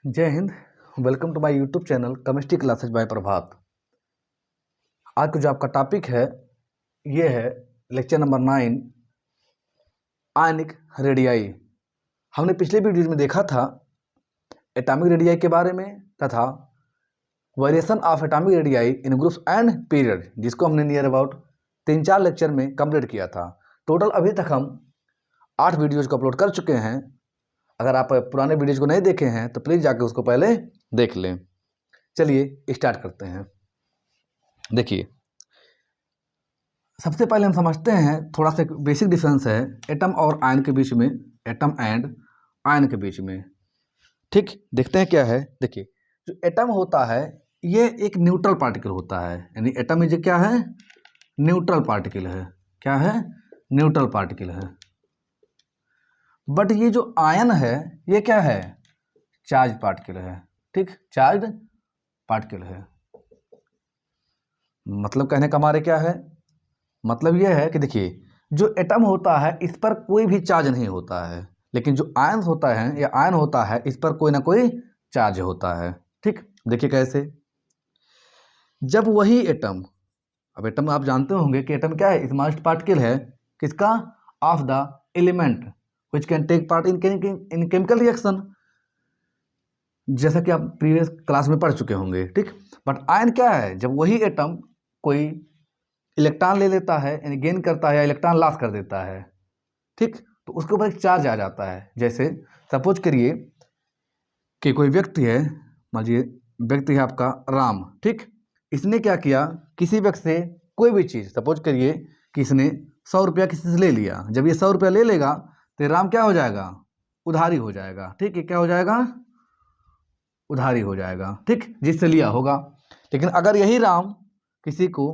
जय हिंद। Welcome to my YouTube channel chemistry classes by Prabhat. आज का जो आपका टॉपिक है ये है लेक्चर नंबर 9 आयनिक रेडियाई। हमने पिछले वीडियो में देखा था एटॉमिक रेडियाई के बारे में तथा variation of atomic radii in groups and period, जिसको हमने नियर अबाउट 3-4 लेक्चर में कंप्लीट किया था। टोटल अभी तक हम 8 वीडियोज़ को अपलोड कर चुके हैं। अगर आप पुराने वीडियोज़ को नहीं देखे हैं तो प्लीज़ जाके उसको पहले देख लें। चलिए स्टार्ट करते हैं। देखिए, सबसे पहले हम समझते हैं थोड़ा सा बेसिक डिफरेंस है एटम और आयन के बीच में, एटम एंड आयन के बीच में। ठीक, देखते हैं क्या है। देखिए, जो एटम होता है ये एक न्यूट्रल पार्टिकल होता है, यानी एटम में जो क्या है, न्यूट्रल पार्टिकल है। क्या है? न्यूट्रल पार्टिकल है। बट ये जो आयन है ये क्या है? चार्ज पार्टिकल है। ठीक, चार्ज पार्टिकल है। मतलब कहने का हमारे क्या है, मतलब ये है कि देखिए, जो एटम होता है इस पर कोई भी चार्ज नहीं होता है, लेकिन जो आयन होता है या आयन होता है इस पर कोई ना कोई चार्ज होता है। ठीक, देखिए कैसे। जब वही एटम, अब एटम आप जानते होंगे कि एटम क्या है? स्मॉलेस्ट पार्टिकल है। किसका? Of the element which can take part in chemical reaction, जैसा कि आप प्रीवियस क्लास में पढ़ चुके होंगे। ठीक, बट आयन क्या है? जब वही एटम कोई इलेक्ट्रॉन ले लेता है, यानी गेन करता है या इलेक्ट्रॉन लॉस कर देता है, ठीक, तो उसके ऊपर एक चार्ज आ जाता है। जैसे सपोज करिए कि कोई व्यक्ति है, मान लीजिए व्यक्ति है आपका राम। ठीक, इसने क्या किया, किसी व्यक्ति से कोई भी चीज़, सपोज करिए कि इसने 100 रुपया किसी से ले लिया। जब ये 100 रुपया ले लेगा तो राम क्या हो जाएगा? उधारी हो जाएगा। ठीक, ये क्या हो जाएगा? उधारी हो जाएगा। ठीक, जिससे लिया होगा। लेकिन अगर यही राम किसी को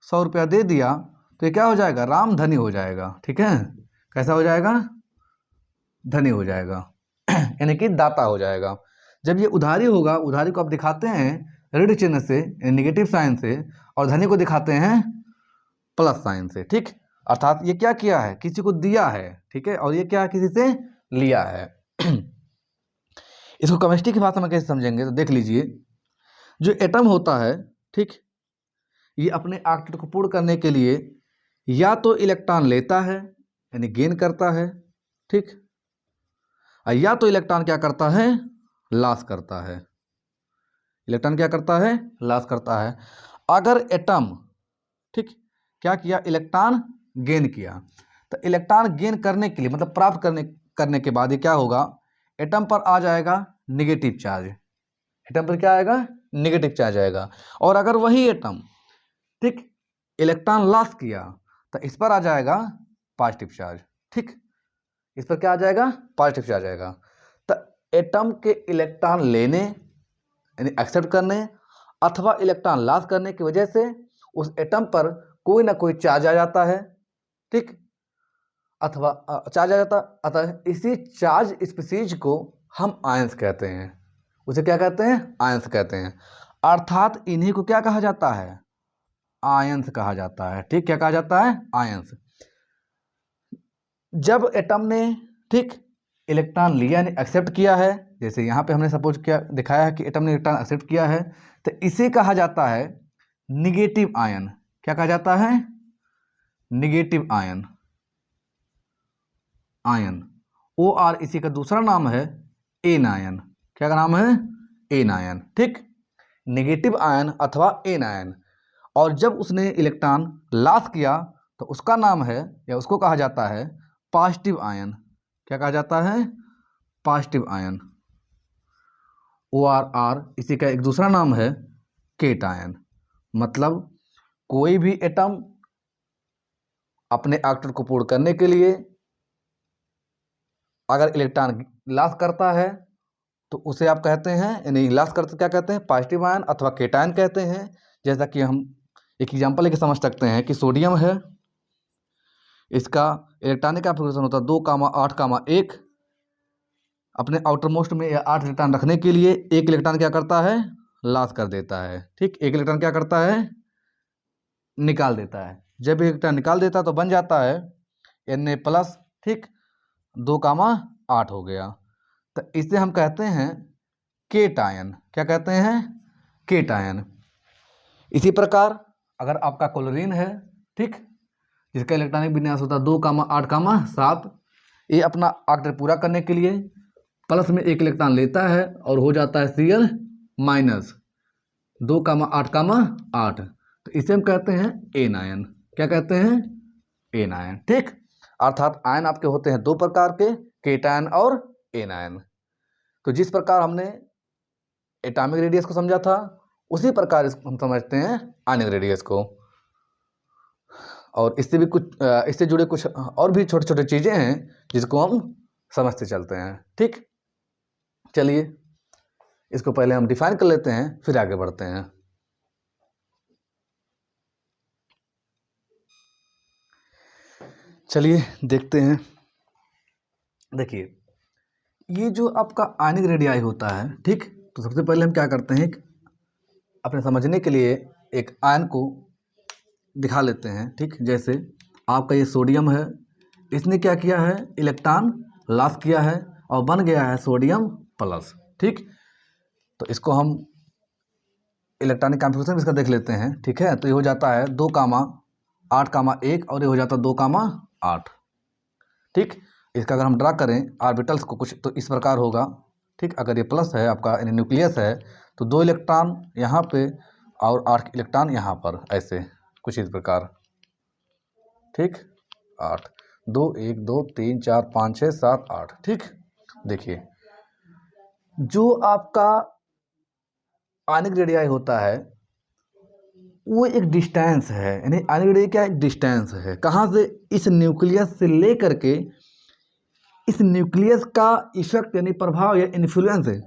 100 रुपया दे दिया तो ये क्या हो जाएगा? राम धनी हो जाएगा। ठीक है, कैसा हो जाएगा? धनी हो जाएगा यानी कि दाता हो जाएगा। जब ये उधारी होगा, उधारी को आप दिखाते हैं ऋण चिन्ह से, नेगेटिव साइन से, और धनी को दिखाते हैं प्लस साइन से। ठीक, अर्थात ये क्या किया है? किसी को दिया है। ठीक है, और ये क्या किसी से लिया है इसको केमिस्ट्री की भाषा में कैसे समझेंगे तो देख लीजिए, जो एटम होता है, ठीक, ये अपने आर्ट को पूर्ण करने के लिए या तो इलेक्ट्रॉन लेता है यानी गेन करता है, ठीक, या तो इलेक्ट्रॉन क्या करता है? लॉस करता है। इलेक्ट्रॉन क्या करता है? लॉस करता है। अगर एटम, ठीक, क्या किया? इलेक्ट्रॉन गेन किया, तो इलेक्ट्रॉन गेन करने के लिए, मतलब प्राप्त करने के बाद ये क्या होगा? एटम पर आ जाएगा नेगेटिव चार्ज। एटम पर क्या आएगा? नेगेटिव चार्ज आएगा। और अगर वही एटम, ठीक, इलेक्ट्रॉन लॉस किया तो इस पर आ जाएगा पॉजिटिव चार्ज। ठीक, इस पर क्या आ जाएगा? पॉजिटिव चार्ज आएगा। तो एटम के इलेक्ट्रॉन लेने यानी एक्सेप्ट करने अथवा इलेक्ट्रॉन लॉस करने की वजह से उस एटम पर कोई ना कोई चार्ज आ जाता है। ठीक, अथवा चार्ज आ जाता, अतः इसी चार्ज स्पीसीज को हम आयंस कहते हैं। उसे क्या कहते हैं? आयंस कहते हैं। अर्थात इन्हीं को क्या कहा जाता है? आयंस कहा जाता है। ठीक, क्या कहा जाता है? आयंस। जब एटम ने, ठीक, इलेक्ट्रॉन लिया यानी एक्सेप्ट किया है, जैसे यहाँ पे हमने सपोज किया, दिखाया है कि एटम ने इलेक्ट्रॉन एक्सेप्ट किया है, तो इसे कहा जाता है निगेटिव आयन। क्या कहा जाता है? Negative ion. Ion O R, इसी का दूसरा नाम है एन आयन। क्या का नाम है? An ion. ठीक, नेगेटिव आयन अथवा एन आयन। और जब उसने इलेक्ट्रॉन लॉस किया तो उसका नाम है या उसको कहा जाता है पॉजिटिव आयन। क्या कहा जाता है? Positive ion. O R are, इसी का एक दूसरा नाम है केट आयन। मतलब कोई भी एटम अपने ऑक्टेट को पूर्ण करने के लिए अगर इलेक्ट्रॉन लॉस करता है तो उसे आप कहते हैं, यानी लॉस करते क्या कहते हैं? पॉजिटिव आयन अथवा केटायन कहते हैं। जैसा कि हम एक एग्जांपल लेके समझ सकते हैं कि सोडियम है, इसका इलेक्ट्रॉनिक कॉन्फ़िगरेशन होता है 2,8,1। अपने आउटर मोस्ट में या 8 इलेक्ट्रॉन रखने के लिए एक इलेक्ट्रॉन क्या करता है? लॉस कर देता है। ठीक, एक इलेक्ट्रॉन क्या करता है? निकाल देता है। जब इलेक्ट्रॉन निकाल देता है तो बन जाता है Na+, ठीक, 2,8 हो गया। तो इसे हम कहते हैं केटायन, क्या कहते हैं, केटायन। इसी प्रकार अगर आपका क्लोरीन है, ठीक, जिसका इलेक्ट्रॉनिक विन्यास होता है 2,8,7, ये अपना ऑर्डर पूरा करने के लिए प्लस में 1 इलेक्ट्रॉन लेता है और हो जाता है Cl माइनस 2,8,8, तो इसे हम कहते हैं एनायन। क्या कहते हैं, एनायन, ठीक। अर्थात आयन आपके होते हैं 2 प्रकार के, केटायन और एनायन। तो जिस प्रकार हमने एटॉमिक रेडियस को समझा था, उसी प्रकार इसको हम समझते हैं आयनिक रेडियस को। और इससे भी कुछ इससे जुड़े कुछ और भी छोटे छोटे चीज़ें हैं जिसको हम समझते चलते हैं, ठीक। चलिए इसको पहले हम डिफाइन कर लेते हैं, फिर आगे बढ़ते हैं। चलिए देखते हैं। देखिए, ये जो आपका आयनिक रेडियाई होता है, ठीक, तो सबसे पहले हम क्या करते हैं, अपने समझने के लिए एक आयन को दिखा लेते हैं, ठीक। जैसे आपका ये सोडियम है, इसने क्या किया है, इलेक्ट्रॉन लॉस किया है और बन गया है सोडियम प्लस, ठीक। तो इसको हम इलेक्ट्रॉनिक कॉन्फ़िगरेशन इसका देख लेते हैं, ठीक है। तो ये हो जाता है 2,8,1 और ये हो जाता है 2,8, ठीक। इसका अगर हम ड्रा करें ऑर्बिटल्स को कुछ तो इस प्रकार होगा, ठीक। अगर ये प्लस है आपका यानी न्यूक्लियस है, तो 2 इलेक्ट्रॉन यहाँ पे और 8 इलेक्ट्रॉन यहाँ पर, ऐसे कुछ इस प्रकार, ठीक। 8, 2, 1, 2, 3, 4, 5, 6, 7, 8, ठीक। देखिए, जो आपका आयनिक रेडियाई होता है वो एक डिस्टेंस है, यानी आयनिक रेडियाई क्या है, डिस्टेंस है। कहाँ से, इस न्यूक्लियस से लेकर के इस न्यूक्लियस का इफेक्ट यानी प्रभाव या इन्फ्लुएंस है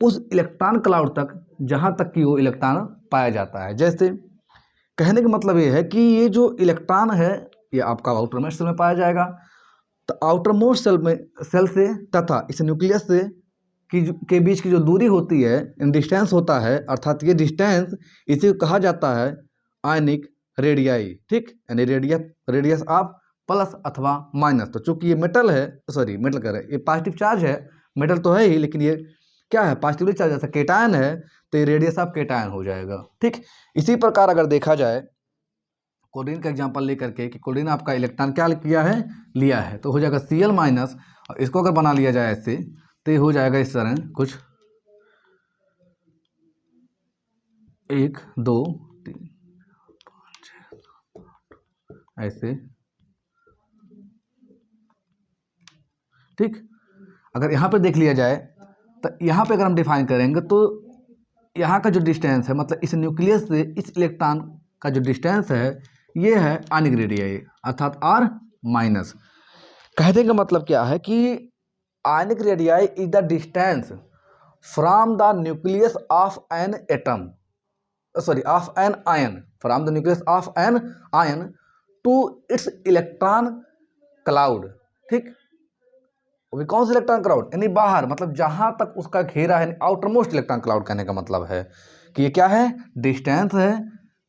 उस इलेक्ट्रॉन क्लाउड तक जहाँ तक कि वो इलेक्ट्रॉन पाया जाता है। जैसे कहने का मतलब ये है कि ये जो इलेक्ट्रॉन है ये आपका आउटर मोस्ट सेल में पाया जाएगा, तो आउटर मोस्ट सेल से तथा इस न्यूक्लियस से के बीच की जो दूरी होती है, डिस्टेंस होता है, अर्थात ये डिस्टेंस, इसे कहा जाता है आयनिक रेडियाई, ठीक। यानी रेडियस ऑफ प्लस अथवा माइनस। तो चूंकि ये मेटल है, सॉरी मेटल कह रहे हैं, ये पॉजिटिव चार्ज है, मेटल तो है ही, लेकिन ये क्या है, पॉजिटिवली चार्ज, जैसा केटायन है तो ये रेडियस ऑफ केटायन हो जाएगा, ठीक। इसी प्रकार अगर देखा जाए क्लोरीन का एग्जांपल लेकर के कि क्लोरीन आपका इलेक्ट्रॉन क्या किया है, लिया है, तो हो जाएगा Cl माइनस, और इसको अगर बना लिया जाए ऐसे तो ये हो जाएगा इस तरह कुछ 1, 2, 3, 5, 6, ऐसे, ठीक। अगर यहाँ पे देख लिया जाए तो यहाँ पे अगर हम डिफाइन करेंगे तो यहाँ का जो डिस्टेंस है, मतलब इस न्यूक्लियस से इस इलेक्ट्रॉन का जो डिस्टेंस है ये है आयनिक रेडियाई, अर्थात R माइनस। कहने का मतलब क्या है कि ionic radii is the distance from the nucleus of an atom, sorry of an ion, from the nucleus of an ion to its electron cloud, ठीक। वो भी कौन सा इलेक्ट्रॉन क्लाउड, यानी बाहर, मतलब जहां तक उसका घेरा है, आउटर मोस्ट इलेक्ट्रॉन क्लाउड कहने का मतलब है कि ये क्या है, डिस्टेंस है,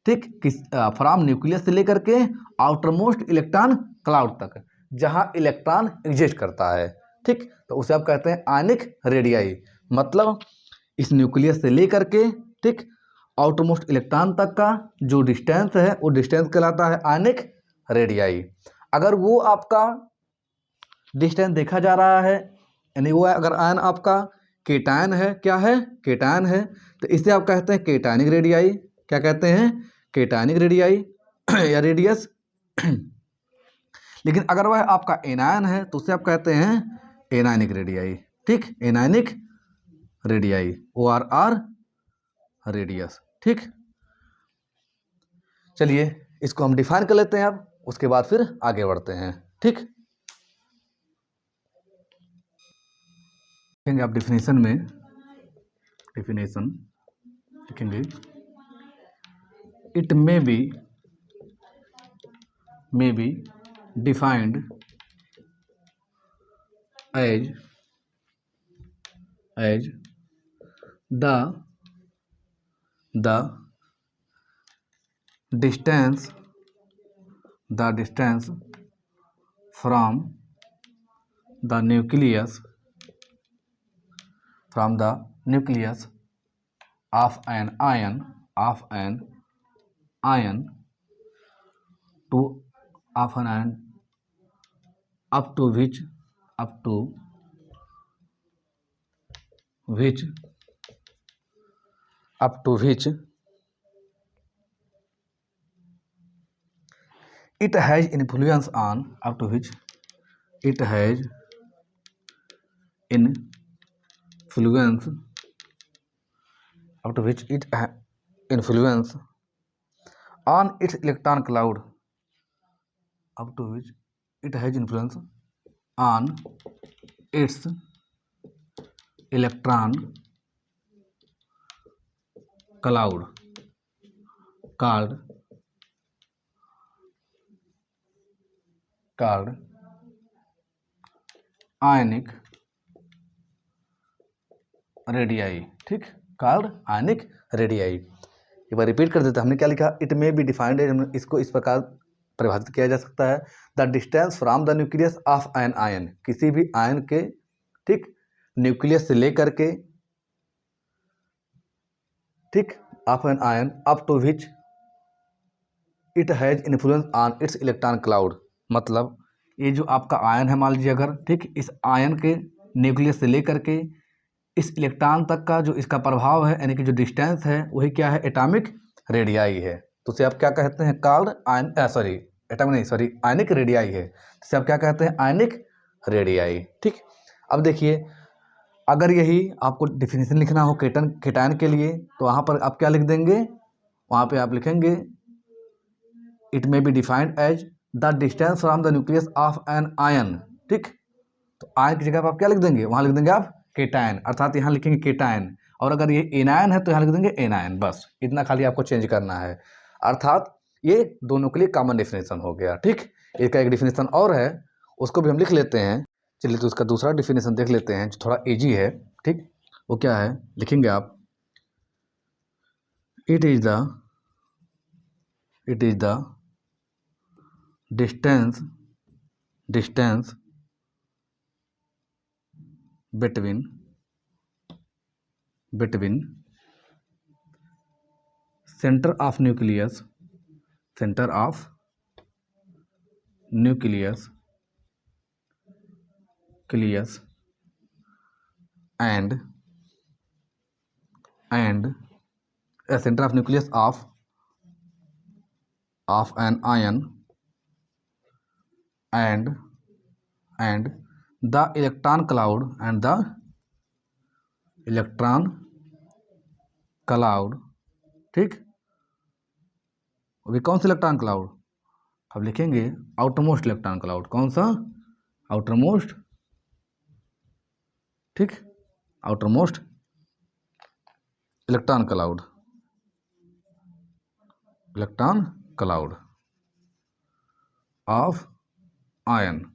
ठीक, किस फ्रॉम न्यूक्लियस से लेकर के आउटर मोस्ट इलेक्ट्रॉन क्लाउड तक जहां इलेक्ट्रॉन एग्जिस्ट करता है, ठीक। तो उसे आप कहते हैं आयनिक रेडियाई, मतलब इस न्यूक्लियस से लेकर के, ठीक, आउटर मोस्ट इलेक्ट्रॉन तक का जो डिस्टेंस है वो डिस्टेंस कहलाता है आयनिक रेडियाई। अगर वो आपका डिस्टेंस देखा जा रहा है, यानी वो अगर आयन आपका केटायन है, क्या है, केटायन है, तो इसे आप कहते हैं केटायनिक रेडियाई। क्या कहते हैं, केटायनिक रेडियाई या रेडियस। लेकिन अगर वह आपका एनायन है तो उसे आप कहते हैं एनायनिक रेडियाई, ठीक, एनायनिक रेडियाई, OR रेडियस, ठीक। चलिए इसको हम डिफाइन कर लेते हैं अब, उसके बाद फिर आगे बढ़ते हैं, ठीक। देखेंगे आप डिफिनेशन में, डिफिनेशन लिखेंगे, it may be defined as the distance from the nucleus from the nucleus of an ion to of an ion up to which it has influence on influence on its electron cloud on its electron cloud called ionic radii. ठीक, called ionic radii. एक बार repeat कर देते हैं, हमने क्या लिखा, it may be defined, इसको इस प्रकार परिभाषित किया जा सकता है, the distance from the nucleus of an ion, किसी भी आयन के, ठीक, न्यूक्लियस से लेकर के, ठीक, of an ion up to which it has influence on its electron cloud. मतलब ये जो आपका आयन है, मान लीजिए अगर, ठीक, इस आयन के न्यूक्लियस से लेकर के इस इलेक्ट्रॉन तक का जो इसका प्रभाव है, यानी कि जो डिस्टेंस है, वही क्या है, एटॉमिक रेडियाई है। तो उसे आप क्या कहते हैं, कॉल्ड आयनिक रेडियाई है। इसे आप क्या कहते हैं, आयनिक रेडियाई। ठीक, अब देखिए, अगर यही आपको डिफिनीशन लिखना हो केटायन के लिए, तो वहाँ पर आप क्या लिख देंगे, वहाँ पे आप लिखेंगे it may be defined as the distance from the nucleus of an ion. ठीक, तो आयन की जगह पर आप क्या लिख देंगे, वहाँ लिख देंगे आप केटायन, अर्थात यहाँ लिखेंगे केटायन, और अगर ये एनायन है तो यहाँ लिख देंगे एनायन। बस इतना खाली आपको चेंज करना है, अर्थात ये दोनों के लिए कॉमन डेफिनेशन हो गया। ठीक, इसका एक डेफिनेशन और है, उसको भी हम लिख लेते हैं। चलिए, तो उसका दूसरा डेफिनेशन देख लेते हैं, जो थोड़ा इजी है। ठीक, वो क्या है, लिखेंगे आप, it is the distance between center of nucleus and a center of nucleus of an ion and the electron cloud, ठीक, अभी कौन सा इलेक्ट्रॉन क्लाउड, अब लिखेंगे आउटरमोस्ट इलेक्ट्रॉन क्लाउड। कौन सा, आउटरमोस्ट, ठीक, outermost electron cloud of ion,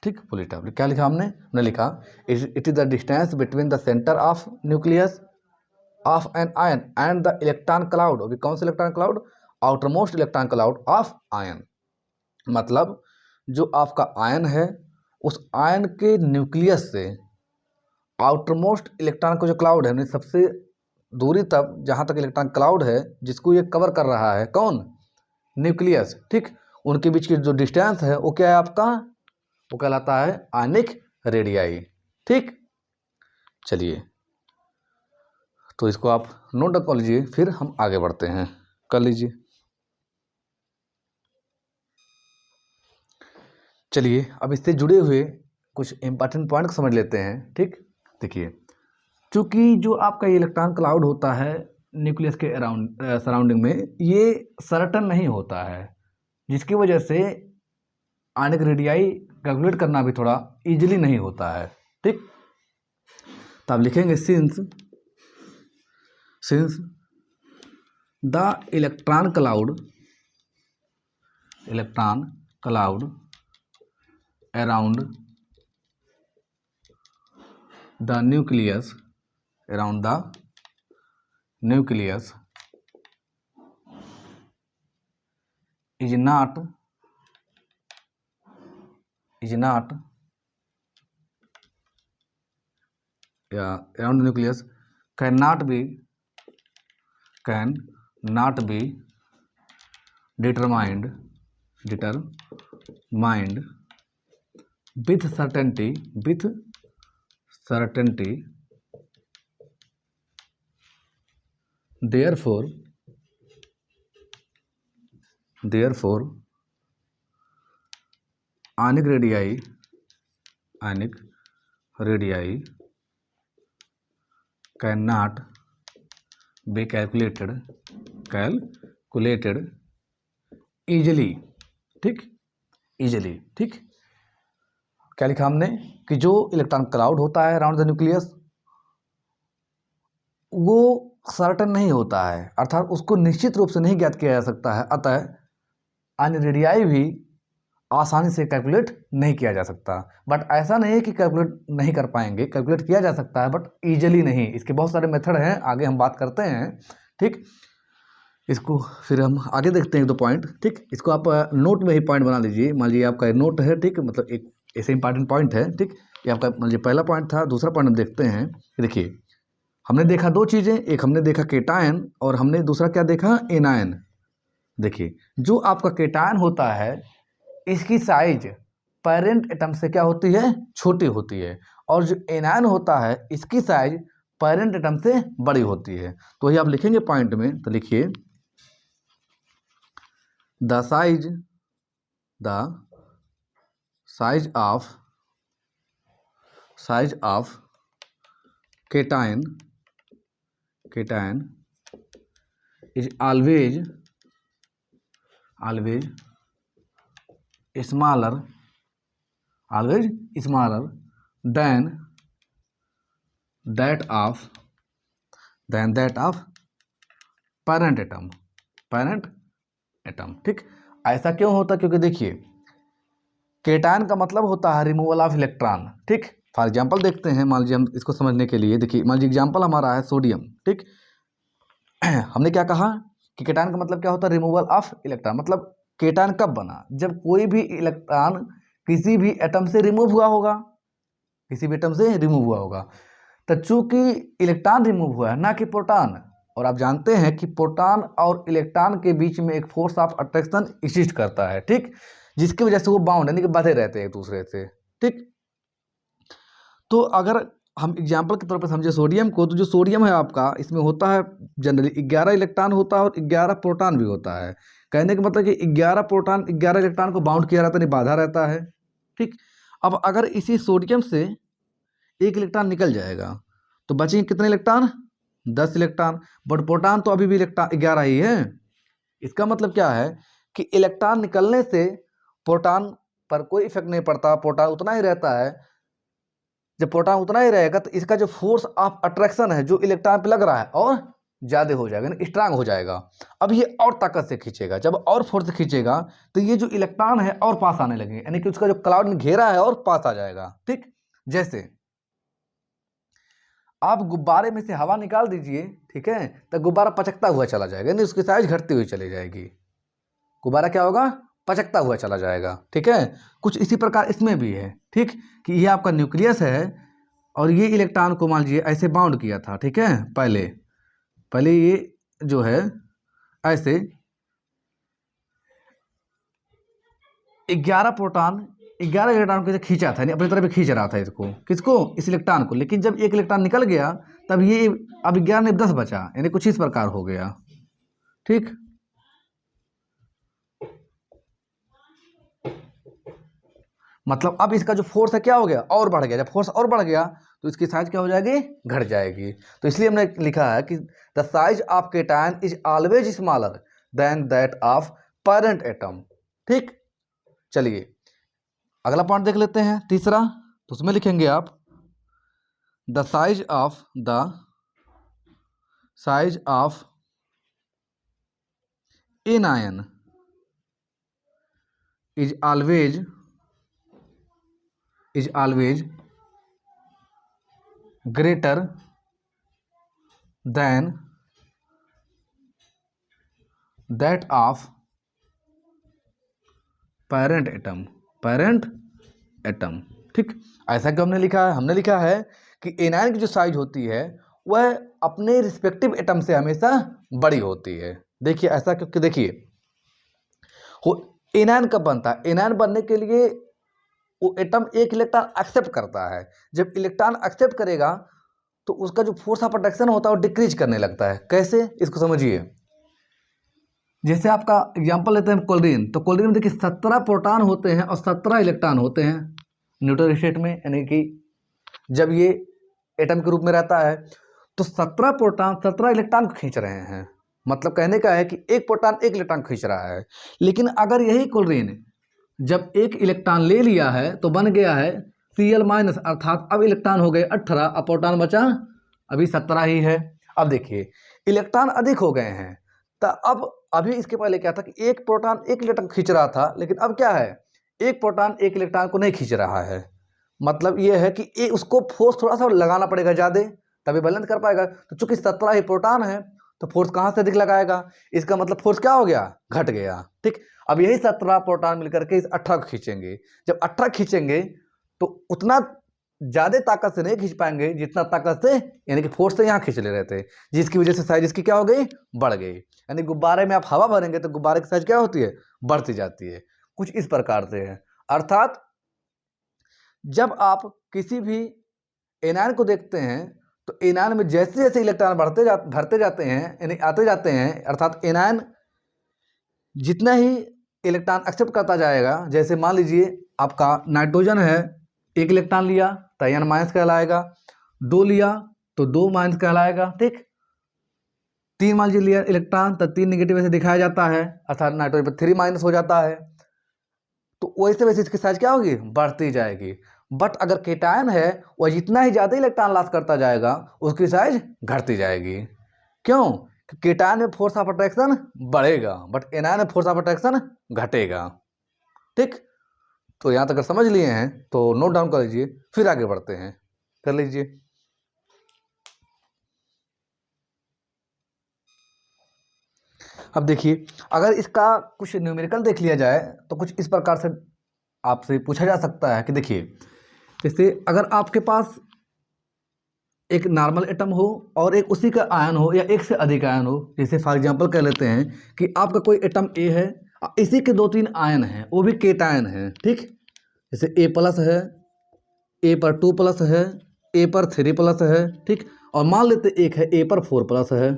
ठीक, फुल स्टॉप। क्या लिखा हमने लिखा it is the distance between the centre of nucleus of an ion and the electron cloud. अभी कौन सा electron cloud, outermost electron cloud of ion. मतलब जो आपका आयन है, उस आयन के न्यूक्लियस से आउटरमोस्ट इलेक्ट्रॉन का जो क्लाउड है, सबसे दूरी तक जहाँ तक इलेक्ट्रॉन क्लाउड है, जिसको ये कवर कर रहा है, कौन, न्यूक्लियस, ठीक, उनके बीच की जो डिस्टेंस है, वो क्या है आपका, वो कहलाता है आयनिक रेडियाई। ठीक, चलिए, तो इसको आप नोट डाउन कर लीजिए, फिर हम आगे बढ़ते हैं, कर लीजिए। चलिए, अब इससे जुड़े हुए कुछ इंपॉर्टेंट पॉइंट समझ लेते हैं। ठीक, देखिए, चूंकि जो आपका इलेक्ट्रॉन क्लाउड होता है न्यूक्लियस के अराउंड सराउंडिंग में, ये सर्टन नहीं होता है, जिसकी वजह से आयनिक रेडियाई कैलकुलेट करना भी थोड़ा इजीली नहीं होता है। ठीक, तो आप लिखेंगे since the electron cloud around the nucleus is not is not, yeah, around the nucleus cannot be determined with certainty, therefore ionic radii cannot be calculated easily, ठीक, क्या लिखा हमने कि जो इलेक्ट्रॉन क्लाउड होता है अराउंड द न्यूक्लियस वो certain नहीं होता है, अर्थात उसको निश्चित रूप से नहीं ज्ञात किया जा सकता है, अतः अन्य रेडियाई भी आसानी से कैलकुलेट नहीं किया जा सकता। बट ऐसा नहीं है कि कैलकुलेट नहीं कर पाएंगे, कैलकुलेट किया जा सकता है बट ईजिली नहीं। इसके बहुत सारे मेथड हैं, आगे हम बात करते हैं, ठीक। इसको फिर हम आगे देखते हैं एक दो पॉइंट, ठीक। इसको आप नोट में ही पॉइंट बना लीजिए। मान लीजिए आपका नोट है, ठीक, मतलब एक ऐसे इंपॉर्टेंट पॉइंट है, ठीक। ये आपका मान लीजिए पहला पॉइंट था। दूसरा पॉइंट हम देखते हैं। देखिए हमने देखा दो चीज़ें, एक हमने देखा केटायन और हमने दूसरा क्या देखा, एनायन। देखिए जो आपका केटायन होता है इसकी साइज पेरेंट एटम से क्या होती है, छोटी होती है, और जो एनायन होता है इसकी साइज पेरेंट एटम से बड़ी होती है। तो ये आप लिखेंगे पॉइंट में, तो लिखिए the size of cation is always smaller than that of parent atom, ठीक। ऐसा क्यों होता, क्योंकि देखिए केटायन का मतलब होता है रिमूवल ऑफ इलेक्ट्रॉन, ठीक। फॉर एग्जांपल देखते हैं, मान लीजिए हम इसको समझने के लिए, देखिए मान लीजिए एग्जांपल हमारा है सोडियम, ठीक। हमने क्या कहा कि केटायन का मतलब क्या होता है, रिमूवल ऑफ इलेक्ट्रॉन। मतलब केटायन कब बना, जब कोई भी इलेक्ट्रॉन किसी भी एटम से रिमूव हुआ होगा, तो चूंकि इलेक्ट्रॉन रिमूव हुआ है ना कि प्रोटॉन, और आप जानते हैं कि प्रोटॉन और इलेक्ट्रॉन के बीच में एक फोर्स ऑफ अट्रैक्शन एग्जिस्ट करता है, ठीक, जिसकी वजह से वो बाउंड यानी कि बंधे रहते हैं एक दूसरे से, ठीक। तो अगर हम एग्जाम्पल के तौर पर समझे सोडियम को, तो जो सोडियम है आपका, इसमें होता है जनरली 11 इलेक्ट्रॉन होता है और 11 प्रोटॉन भी होता है। कहने का मतलब कि 11 प्रोटॉन 11 इलेक्ट्रॉन को बाउंड किया रहता है, बाधा रहता है, ठीक। अब अगर इसी सोडियम से एक इलेक्ट्रॉन निकल जाएगा तो बचेंगे कितने इलेक्ट्रॉन, 10 इलेक्ट्रॉन। बट प्रोटॉन तो अभी भी इलेक्ट्रॉन 11 ही है। इसका मतलब क्या है कि इलेक्ट्रॉन निकलने से प्रोटॉन पर कोई इफेक्ट नहीं पड़ता, प्रोटॉन उतना ही रहता है। जब प्रोटॉन उतना ही रहेगा तो इसका जो फोर्स ऑफ अट्रैक्शन है जो इलेक्ट्रॉन पे लग रहा है और ज़्यादा हो जाएगा, यानी स्ट्रांग हो जाएगा। अब ये और ताकत से खींचेगा, जब और फोर्स से खींचेगा तो ये जो इलेक्ट्रॉन है और पास आने लगेंगे, यानी कि उसका जो क्लाउड में घेरा है और पास आ जाएगा, ठीक। जैसे आप गुब्बारे में से हवा निकाल दीजिए, ठीक है, तो गुब्बारा पचकता हुआ चला जाएगा, यानी उसकी साइज घटती हुई चली जाएगी। गुब्बारा क्या होगा, पचकता हुआ चला जाएगा, ठीक है। कुछ इसी प्रकार इसमें भी है, ठीक, कि ये आपका न्यूक्लियस है और ये इलेक्ट्रॉन को मान लीजिए ऐसे बाउंड किया था, ठीक है। पहले ये जो है ऐसे 11 प्रोटॉन 11 इलेक्ट्रॉन को खींचा था, अपनी तरफ खींच रहा था इसको, किसको, इस इलेक्ट्रॉन को। लेकिन जब एक इलेक्ट्रॉन निकल गया तब ये अब 11 में 10 बचा, यानी कुछ इस प्रकार हो गया, ठीक। मतलब अब इसका जो फोर्स है क्या हो गया, और बढ़ गया। जब फोर्स और बढ़ गया तो इसकी साइज क्या हो जाएगी, घट जाएगी। तो इसलिए हमने लिखा है कि the size of cation is always smaller than that of parent atom, ठीक। चलिए अगला पॉइंट देख लेते हैं, तीसरा। तो उसमें लिखेंगे आप the size of anion is always greater than that of parent atom. ठीक, ऐसा क्यों हमने लिखा है कि एनायन की जो साइज होती है वह अपने रिस्पेक्टिव एटम से हमेशा बड़ी होती है। देखिए ऐसा क्योंकि देखिए एनायन कब बनता है, एनायन बनने के लिए वो एटम एक इलेक्ट्रॉन एक्सेप्ट करता है। जब इलेक्ट्रॉन एक्सेप्ट करेगा तो उसका जो फोर्स ऑफ अट्रैक्शन होता है वो डिक्रीज करने लगता है। कैसे, इसको समझिए। जैसे आपका एग्जांपल लेते हैं क्लोरीन, तो क्लोरीन में देखिए 17 प्रोटॉन होते हैं और 17 इलेक्ट्रॉन होते हैं न्यूट्रल स्टेट में, यानी कि जब ये एटम के रूप में रहता है तो 17 प्रोटॉन 17 इलेक्ट्रॉन को खींच रहे हैं। मतलब कहने का है कि एक प्रोटॉन एक इलेक्ट्रॉन खींच रहा है। लेकिन अगर यही क्लोरीन जब एक इलेक्ट्रॉन ले लिया है तो बन गया है Cl-, अर्थात अब इलेक्ट्रॉन हो गए 18 और प्रोटॉन बचा अभी 17 ही है। अब देखिए इलेक्ट्रॉन अधिक हो गए हैं, तो अब अभी इसके पहले क्या था कि एक प्रोटॉन एक इलेक्ट्रॉन खींच रहा था, लेकिन अब क्या है, एक प्रोटॉन एक इलेक्ट्रॉन को नहीं खींच रहा है। मतलब ये है कि उसको फोर्स थोड़ा सा लगाना पड़ेगा ज़्यादा, तभी बैलेंस कर पाएगा। तो चूंकि 17 ही प्रोटॉन है तो फोर्स कहाँ से अधिक लगाएगा, इसका मतलब फोर्स क्या हो गया, घट गया। ठीक, अब यही 17 प्रोटॉन मिलकर के इस 18 को खींचेंगे। जब 18 खींचेंगे तो उतना ज़्यादा ताकत से नहीं खींच पाएंगे जितना ताकत से, यानी कि फोर्स से यहाँ खींच ले रहे थे, जिसकी वजह से साइज इसकी क्या हो गई, बढ़ गई। यानी गुब्बारे में आप हवा भरेंगे तो गुब्बारे की साइज क्या होती है, बढ़ती जाती है। कुछ इस प्रकार से है। अर्थात जब आप किसी भी एनायन को देखते हैं तो एनायन में जैसे जैसे इलेक्ट्रॉन भरते जाते हैं, यानी आते जाते हैं, अर्थात एनायन जितना ही इलेक्ट्रॉन एक्सेप्ट करता जाएगा, जैसे मान लीजिए आपका नाइट्रोजन है, एक इलेक्ट्रॉन लिया तो N- कहलाएगा, 2 लिया तो 2- कहलाएगा। ठीक, 3 मान लीजिए लिया इलेक्ट्रॉन तो 3 निगेटिव ऐसे दिखाया जाता है, अर्थात नाइट्रोजन पर 3- हो जाता है। तो वैसे वैसे इसकी साइज क्या होगी, बढ़ती जाएगी। बट अगर केटायन है वह जितना ही ज़्यादा इलेक्ट्रॉन लॉस करता जाएगा उसकी साइज घटती जाएगी। क्यों, केटायन में फोर्स ऑफ अट्रैक्शन बढ़ेगा बट एनायन में फोर्स ऑफ अट्रैक्शन घटेगा। ठीक, तो यहाँ तक अगर समझ लिए हैं तो नोट डाउन कर लीजिए, फिर आगे बढ़ते हैं, कर लीजिए। अब देखिए अगर इसका कुछ न्यूमेरिकल देख लिया जाए तो कुछ इस प्रकार से आपसे पूछा जा सकता है कि देखिए, जैसे अगर आपके पास एक नॉर्मल एटम हो और एक उसी का आयन हो या एक से अधिक आयन हो, जैसे फॉर एग्जांपल कह लेते हैं कि आपका कोई एटम ए है, इसी के 2-3 आयन हैं, वो भी केटायन हैं। ठीक, जैसे A+ है, A पर 2+ है, A पर 3+ है। ठीक, और मान लेते एक है A पर 4+ है।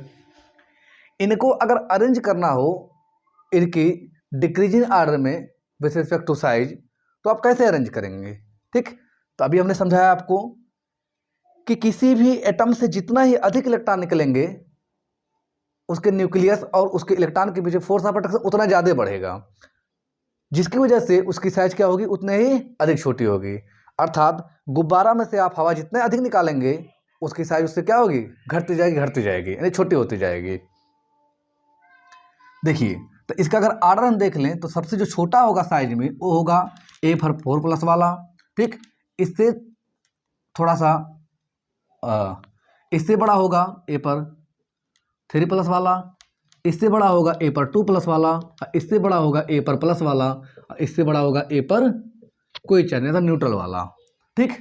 इनको अगर अरेंज करना हो इनकी डिक्रीजिंग आर्डर में विथ रिस्पेक्ट टू साइज, तो आप कैसे अरेंज करेंगे। ठीक, तो अभी हमने समझाया आपको कि किसी भी एटम से जितना ही अधिक इलेक्ट्रॉन निकलेंगे उसके न्यूक्लियस और उसके इलेक्ट्रॉन के पीछे फोर्स ऑफ अट्रैक्शन उतना ज़्यादा बढ़ेगा, जिसकी वजह से उसकी साइज क्या होगी, उतने ही अधिक छोटी होगी। अर्थात गुब्बारा में से आप हवा जितने अधिक निकालेंगे उसकी साइज उससे क्या होगी, घटती जाएगी, यानी छोटी होती जाएगी। देखिए तो इसका अगर आर्डर हम देख लें तो सबसे जो छोटा होगा साइज में वो होगा A पर 4+ वाला। ठीक, इससे थोड़ा सा इससे बड़ा होगा A पर 3+ वाला, इससे बड़ा होगा A पर 2+ वाला, इससे बड़ा होगा A पर प्लस वाला, इससे बड़ा होगा A पर कोई चार्ज नहीं था, न्यूट्रल वाला। ठीक,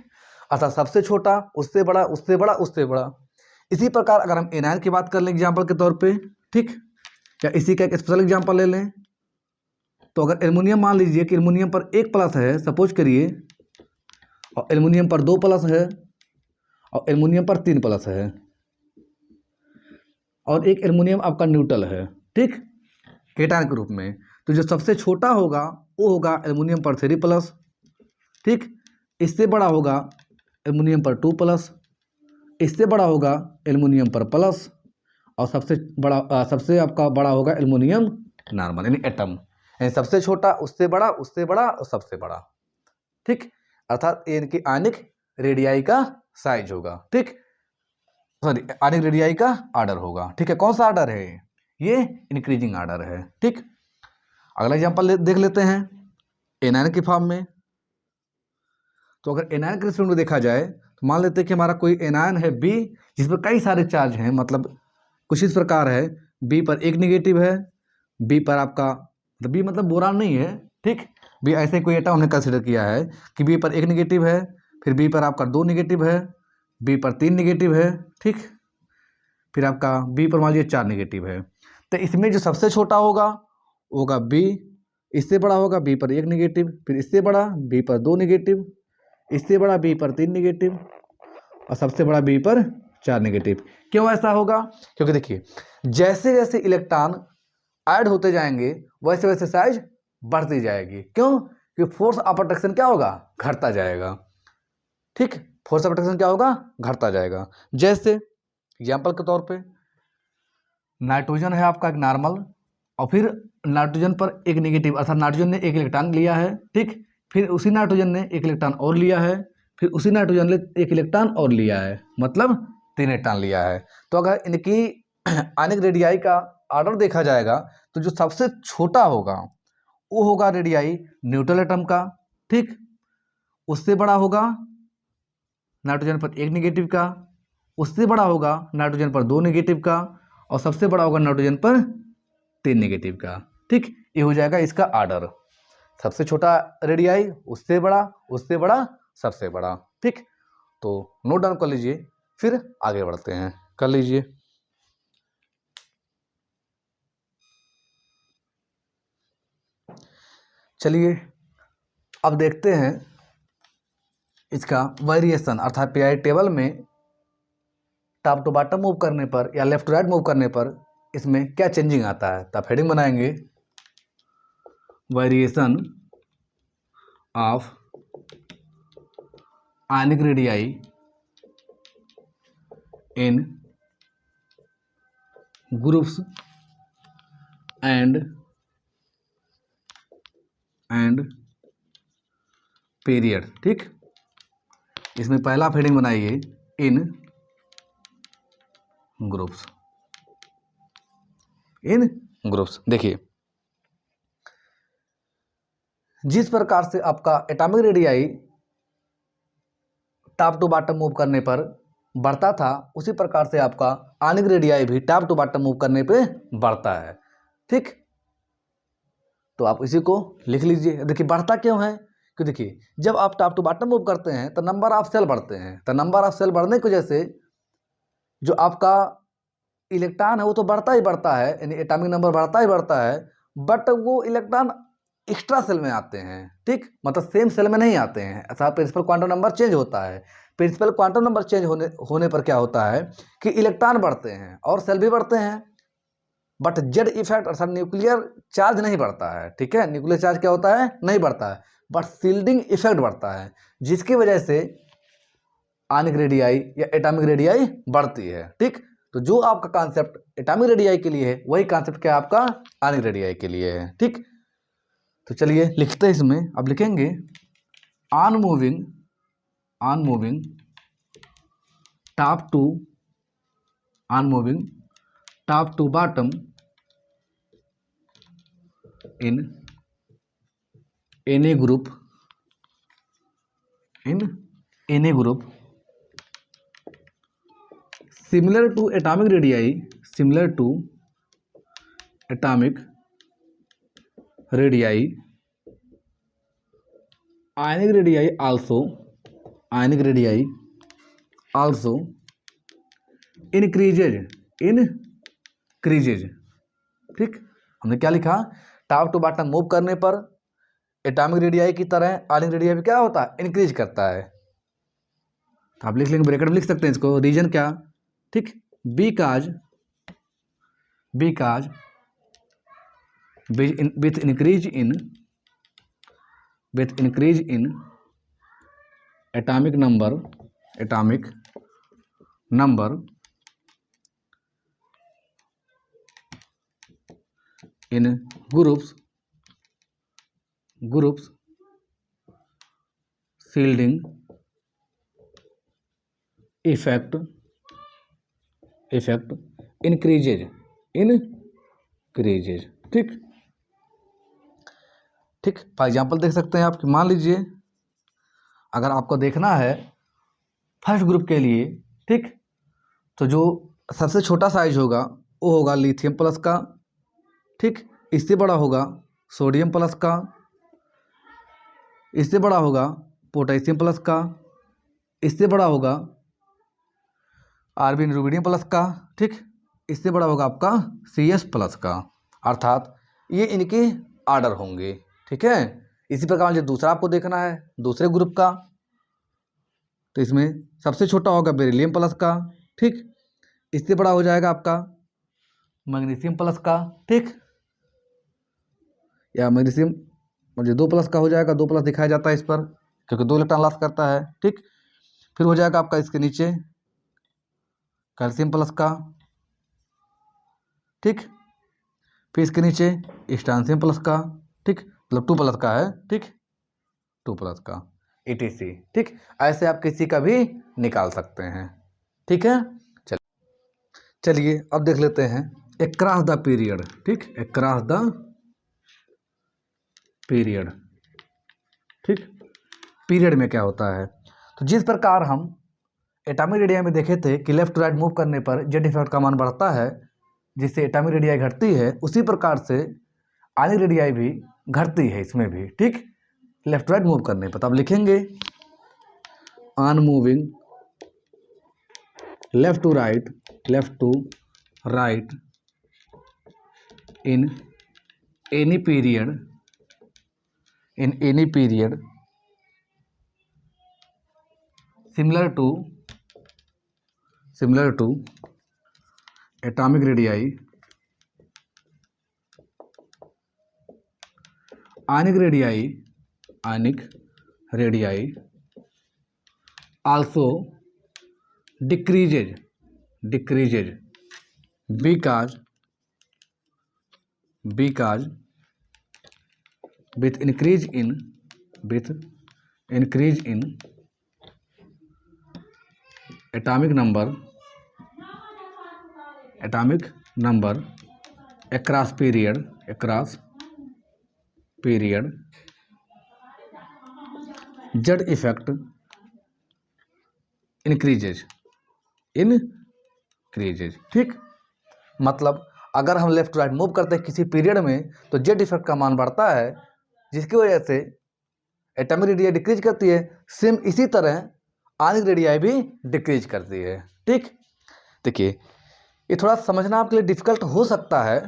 अर्थात सबसे छोटा, उससे बड़ा, उससे बड़ा, उससे बड़ा। इसी प्रकार अगर हम एनायन की बात कर लें एग्जाम्पल के तौर पे, ठीक, या इसी का एक स्पेशल एग्जाम्पल ले लें तो अगर एल्युमिनियम मान लीजिए कि एल्युमिनियम पर 1+ है सपोज करिए, और एल्युमिनियम पर 2+ है, और एल्युमिनियम पर 3+ है, और एक एल्युमिनियम आपका न्यूट्रल है। ठीक, केटायन के रूप में, तो जो सबसे छोटा होगा वो होगा एल्युमिनियम पर 3+। ठीक, इससे बड़ा होगा एल्युमिनियम पर 2+, इससे बड़ा होगा एल्युमिनियम पर प्लस, और सबसे आपका बड़ा होगा एल्युमिनियम नॉर्मल, यानी एटम, यानी सबसे छोटा, उससे बड़ा, उससे बड़ा और सबसे बड़ा। ठीक, अर्थात इनकी आनिक रेडियाई का साइज होगा। ठीक, सॉरी आनिक रेडियाई का आर्डर होगा। ठीक है, कौन सा आर्डर है, ये इंक्रीजिंग आर्डर है। ठीक, अगला एग्जांपल देख लेते हैं एनायन की फॉर्म में। तो अगर एनायन के रिस्पेक्ट में देखा जाए तो मान लेते हैं कि हमारा कोई एनायन है B जिस पर कई सारे चार्ज हैं, मतलब कुछ इस प्रकार है, B पर 1 निगेटिव है, B पर आपका B मतलब बोरान नहीं है। ठीक, भी ऐसे कोई एटम हमने कंसिडर किया है कि बी पर 1 निगेटिव है, फिर बी पर आपका 2 निगेटिव है, बी पर 3 निगेटिव है, ठीक, फिर आपका बी पर मान लीजिए 4 निगेटिव है। तो इसमें जो सबसे छोटा होगा बी, इससे बड़ा होगा बी पर 1 निगेटिव, फिर इससे बड़ा बी पर 2 निगेटिव, इससे बड़ा बी पर 3 निगेटिव और सबसे बड़ा बी पर 4 निगेटिव। क्यों ऐसा होगा? क्योंकि देखिए जैसे जैसे इलेक्ट्रॉन ऐड होते जाएंगे वैसे वैसे साइज बढ़ती जाएगी। क्यों? क्योंकि फोर्स ऑफ अट्रैक्शन क्या होगा? घटता जाएगा। ठीक, फोर्स ऑफ अट्रैक्शन क्या होगा? घटता जाएगा। जैसे एग्जाम्पल के तौर पे नाइट्रोजन है आपका एक नॉर्मल, और फिर नाइट्रोजन पर 1 निगेटिव, अर्थात नाइट्रोजन ने 1 इलेक्ट्रॉन लिया है, ठीक, फिर उसी नाइट्रोजन ने 1 इलेक्ट्रॉन और लिया है, फिर उसी नाइट्रोजन ने 1 इलेक्ट्रॉन और लिया है, मतलब 3 इलेक्ट्रॉन लिया है। तो अगर इनकी आयनिक रेडियाई का ऑर्डर देखा जाएगा तो जो सबसे छोटा होगा वो होगा रेडियाई न्यूट्रल एटम का, ठीक, उससे बड़ा होगा नाइट्रोजन पर 1 निगेटिव का, उससे बड़ा होगा नाइट्रोजन पर 2 निगेटिव का, और सबसे बड़ा होगा नाइट्रोजन पर 3 निगेटिव का। ठीक, ये हो जाएगा इसका ऑर्डर। सबसे छोटा रेडियाई, उससे बड़ा, सबसे बड़ा। ठीक, तो नोट डाउन कर लीजिए, फिर आगे बढ़ते हैं। कर लीजिए। चलिए अब देखते हैं इसका वेरिएशन, अर्थात पीरियोडिक टेबल में टॉप टू बॉटम मूव करने पर या लेफ्ट टू राइट मूव करने पर इसमें क्या चेंजिंग आता है। तो आप हेडिंग बनाएंगे variation of ionic radii in groups and period. ठीक, इसमें पहला आप हेडिंग बनाइए इन ग्रुप्स। इन ग्रुप्स देखिए जिस प्रकार से आपका atomic radii top to bottom move करने पर बढ़ता था, उसी प्रकार से आपका आयनिक रेडियाई भी टॉप टू बॉटम मूव करने पे बढ़ता है। ठीक, तो आप इसी को लिख लीजिए। देखिए बढ़ता क्यों है? कि देखिए जब आप टॉप टू बॉटम मूव करते हैं तो नंबर ऑफ सेल बढ़ते हैं, तो नंबर ऑफ सेल बढ़ने की वजह से जो आपका इलेक्ट्रॉन है वो तो बढ़ता ही बढ़ता है, यानी एटॉमिक नंबर बढ़ता ही बढ़ता है, बट वो इलेक्ट्रॉन एक्स्ट्रा सेल में आते हैं। ठीक, मतलब सेम सेल में नहीं आते हैं। ऐसा प्रिंसिपल क्वांटम नंबर चेंज होता है। प्रिंसिपल क्वांटम नंबर चेंज होने पर क्या होता है कि इलेक्ट्रॉन बढ़ते हैं और सेल भी बढ़ते हैं, बट जेड इफेक्ट अर्थात न्यूक्लियर चार्ज नहीं बढ़ता है। ठीक है, न्यूक्लियर चार्ज क्या होता है? नहीं बढ़ता है, बट शील्डिंग इफेक्ट बढ़ता है, जिसकी वजह से आयनिक रेडियाई या एटॉमिक रेडियाई बढ़ती है। ठीक, तो जो आपका कॉन्सेप्ट एटॉमिक रेडियाई के लिए है वही कॉन्सेप्ट क्या आपका आयनिक रेडियाई के लिए है। ठीक, तो चलिए लिखते हैं इसमें। अब लिखेंगे on moving top to bottom in any group similar to atomic radii ionic radii also increases. ठीक, हमने क्या लिखा? टॉप टू बॉटम मूव करने पर एटॉमिक रेडियाई की तरह आयनिक रेडियाई भी क्या होता है? इंक्रीज करता है। तो आप लिख लेंगे, ब्रैकेट में लिख सकते हैं इसको, रीजन क्या? ठीक, because with increase in atomic number in groups shielding effect increases। ठीक, फॉर एग्जाम्पल देख सकते हैं आप कि मान लीजिए अगर आपको देखना है फर्स्ट ग्रुप के लिए, ठीक, तो जो सबसे छोटा साइज होगा वो होगा लिथियम प्लस का। ठीक, इससे बड़ा होगा सोडियम प्लस का, इससे बड़ा होगा पोटेशियम प्लस का, इससे बड़ा होगा आर्बिन रुबिडियम प्लस का, ठीक, इससे बड़ा होगा आपका CS प्लस का, अर्थात ये इनके आर्डर होंगे, ठीक है। इसी प्रकार जो दूसरा आपको देखना है दूसरे ग्रुप का, तो इसमें सबसे छोटा होगा बेरिलियम प्लस का, ठीक, इससे बड़ा हो जाएगा आपका मैग्नीशियम प्लस का, ठीक, या मैग्नीशियम मुझे 2 प्लस का हो जाएगा, 2 प्लस दिखाया जाता है इस पर क्योंकि 2 इलेक्ट्रॉन लॉस करता है, ठीक। फिर हो जाएगा आपका इसके नीचे कैल्शियम प्लस का, ठीक, फिर इसके नीचे स्ट्रांसियम प्लस का, ठीक, मतलब 2 प्लस का है, ठीक, 2 प्लस का ETC, ठीक। ऐसे आप किसी का भी निकाल सकते हैं, ठीक है। चलिए अब देख लेते हैं अक्रॉस द पीरियड, ठीक, अक्रॉस द पीरियड, ठीक, पीरियड में क्या होता है। तो जिस प्रकार हम एटॉमिक रेडियस में देखे थे कि लेफ्ट टू राइट मूव करने पर जेड इफेक्ट का मान बढ़ता है जिससे एटॉमिक रेडियस घटती है, उसी प्रकार से आयनिक रेडियस भी घटती है इसमें भी, ठीक, लेफ्ट टू राइट मूव करने पर। तब लिखेंगे on moving left to right in any period similar to atomic radii, ionic radii also decreases because with increase in atomic number across period Z effect increases, ठीक। मतलब अगर हम left to right move करते हैं किसी period में तो Z effect का मान बढ़ता है जिसकी वजह से एटॉमिक रेडियस डिक्रीज करती है। सेम इसी तरह आयनिक रेडियस भी डिक्रीज करती है, ठीक। देखिए ये थोड़ा समझना आपके लिए डिफिकल्ट हो सकता है।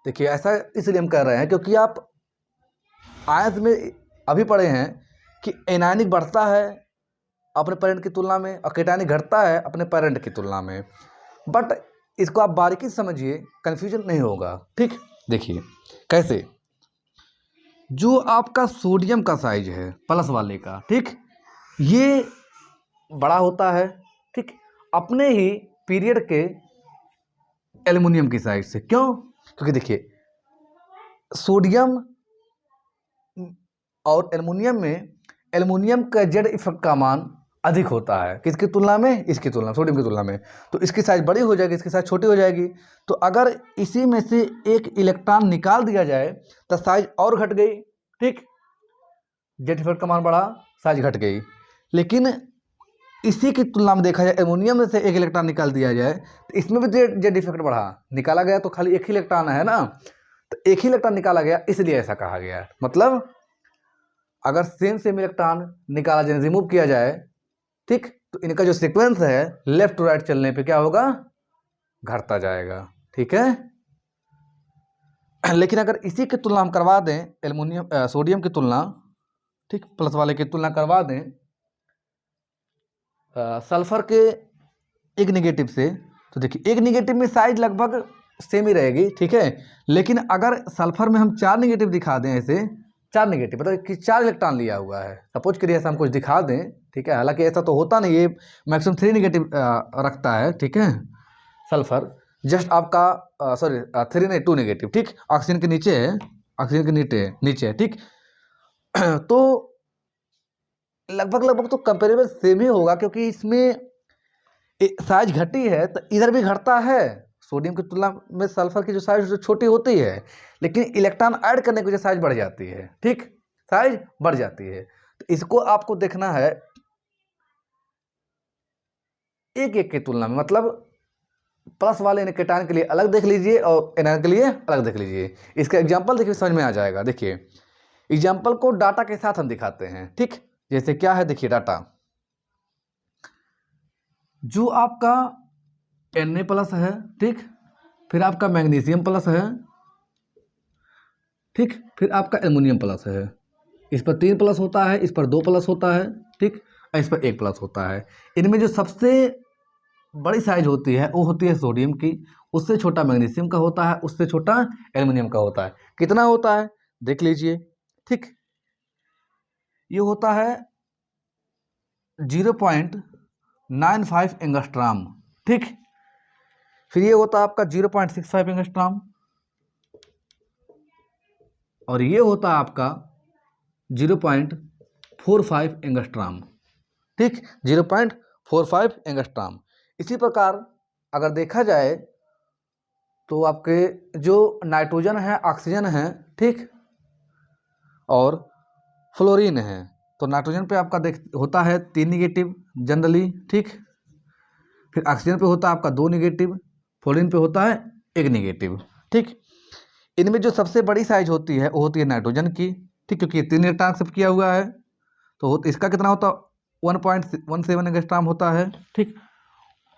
देखिए ऐसा इसलिए हम कर रहे हैं क्योंकि आप आयंस में अभी पढ़े हैं कि एनायनिक बढ़ता है अपने पेरेंट की तुलना में और केटायनिक घटता है अपने पेरेंट की तुलना में, बट इसको आप बारीकी से समझिए, कन्फ्यूजन नहीं होगा, ठीक। देखिए कैसे, जो आपका सोडियम का साइज है प्लस वाले का, ठीक, ये बड़ा होता है, ठीक, अपने ही पीरियड के एल्युमिनियम की साइड से। क्यों? क्योंकि देखिए सोडियम और एल्युमिनियम में एल्युमिनियम का जेड इफेक्ट का मान अधिक होता है किसकी तुलना में, इसकी तुलना सोडियम की तुलना में। तो इसकी साइज बड़ी हो जाएगी, इसकी साइज छोटी हो जाएगी। तो अगर इसी में से एक इलेक्ट्रॉन निकाल दिया जाए तो साइज और घट गई, ठीक, जेड इफेक्ट का मान बढ़ा, साइज घट गई। लेकिन इसी की तुलना में देखा जाए एल्युमिनियम में से एक इलेक्ट्रॉन निकाल दिया जाए तो इसमें भी जेड इफेक्ट बढ़ा। निकाला गया तो खाली एक ही इलेक्ट्रॉन है ना, तो एक ही इलेक्ट्रॉन निकाला गया इसलिए ऐसा कहा गया। मतलब अगर सेम इलेक्ट्रॉन निकाला जाए, रिमूव किया जाए, ठीक, तो इनका जो सीक्वेंस है लेफ्ट टू राइट चलने पे क्या होगा, घटता जाएगा, ठीक है। लेकिन अगर इसी की तुलना हम करवा दें एल्युमिनियम सोडियम की तुलना, ठीक, प्लस वाले की तुलना करवा दें सल्फर के एक नेगेटिव से, तो देखिए एक नेगेटिव में साइज लगभग सेम ही रहेगी, ठीक है। लेकिन अगर सल्फर में हम 4 नेगेटिव दिखा दें, ऐसे 4 नेगेटिव मतलब कि 4 इलेक्ट्रॉन लिया हुआ है, सपोज करिए ऐसा हम कुछ दिखा दें, ठीक है। हालांकि ऐसा तो होता नहीं, ये मैक्सिमम 3 नेगेटिव रखता है, ठीक है, सल्फर। जस्ट आपका 3 नहीं 2 नेगेटिव, ठीक, ऑक्सीजन के नीचे है, ऑक्सीजन के नीचे है, ठीक। तो लगभग तो कंपेरेबल सेम ही होगा क्योंकि इसमें साइज घटी है तो इधर भी घटता है। सोडियम की तुलना में सल्फर की जो साइज छोटी होती है, लेकिन इलेक्ट्रॉन ऐड करने की वजह से साइज बढ़ जाती है, ठीक, साइज बढ़ जाती है। तो इसको आपको देखना है एक एक की तुलना में, मतलब प्लस वाले केटायन के लिए अलग देख लीजिए और एनायन के लिए अलग देख लीजिए। इसका एग्जांपल देखिए समझ में आ जाएगा। देखिए एग्जाम्पल को डाटा के साथ हम दिखाते हैं, ठीक। जैसे क्या है, देखिए डाटा, जो आपका Na+ है, ठीक, फिर आपका मैग्नीशियम प्लस है, ठीक, फिर आपका एल्युमिनियम प्लस है। इस पर 3 प्लस होता है, इस पर 2 प्लस होता है, ठीक, और इस पर 1 प्लस होता है। इनमें जो सबसे बड़ी साइज होती है वो होती है सोडियम की, उससे छोटा मैग्नीशियम का होता है, उससे छोटा एल्युमिनियम का होता है। कितना होता है देख लीजिए, ठीक, ये होता है 0.95 एंगस्ट्राम, ठीक। फिर ये होता है आपका 0.65 एंगस्ट्राम, और ये होता है आपका 0.45 एंगस्ट्राम, ठीक, 0.45 एंगस्ट्राम। इसी प्रकार अगर देखा जाए तो आपके जो नाइट्रोजन है, ऑक्सीजन है, ठीक, और फ्लोरीन है, तो नाइट्रोजन पे आपका होता है 3 निगेटिव जनरली, ठीक, फिर ऑक्सीजन पे होता है आपका 2 निगेटिव, फ्लोरीन पे होता है 1 निगेटिव, ठीक। इनमें जो सबसे बड़ी साइज होती है वो होती है नाइट्रोजन की, ठीक, क्योंकि ये 3 इलेक्ट्रॉन एक्सेप्ट किया हुआ है, तो इसका कितना होता है 1.17 एंगस्ट्राम होता है, ठीक,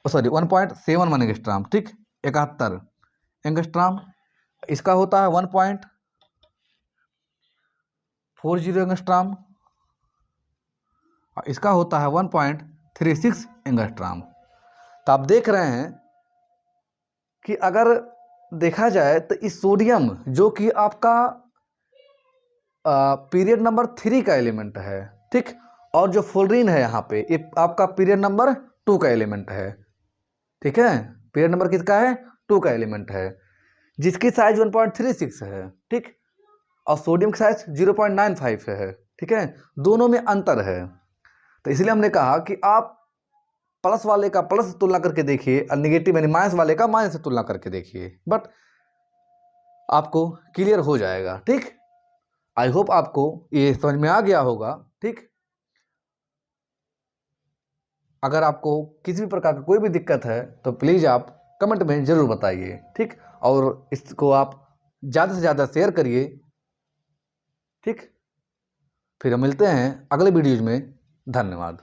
सॉरी 1.71 एंगस्ट्राम, ठीक, 71 एंगस्ट्राम। इसका होता है 1.40 एंगस्ट्राम, और इसका होता है 1.36 एंगस्ट्राम। तो आप देख रहे हैं कि अगर देखा जाए तो इस सोडियम जो कि आपका पीरियड नंबर 3 का एलिमेंट है, ठीक, और जो फ्लोरीन है यहाँ पे ये आपका पीरियड नंबर 2 का एलिमेंट है, ठीक है, पीरियड नंबर किसका है 2 का एलिमेंट है, जिसकी साइज 1.36 है, ठीक, और सोडियम की साइज 0.95 है, ठीक है, दोनों में अंतर है। तो इसलिए हमने कहा कि आप प्लस वाले का प्लस से तुलना करके देखिए और निगेटिव यानी माइनस वाले का माइनस से तुलना करके देखिए, बट आपको क्लियर हो जाएगा, ठीक। आई होप आपको ये समझ में आ गया होगा, ठीक। अगर आपको किसी भी प्रकार की कोई भी दिक्कत है तो प्लीज़ आप कमेंट में ज़रूर बताइए, ठीक, और इसको आप ज़्यादा से ज़्यादा शेयर करिए, ठीक। फिर हम मिलते हैं अगले वीडियोज में। धन्यवाद।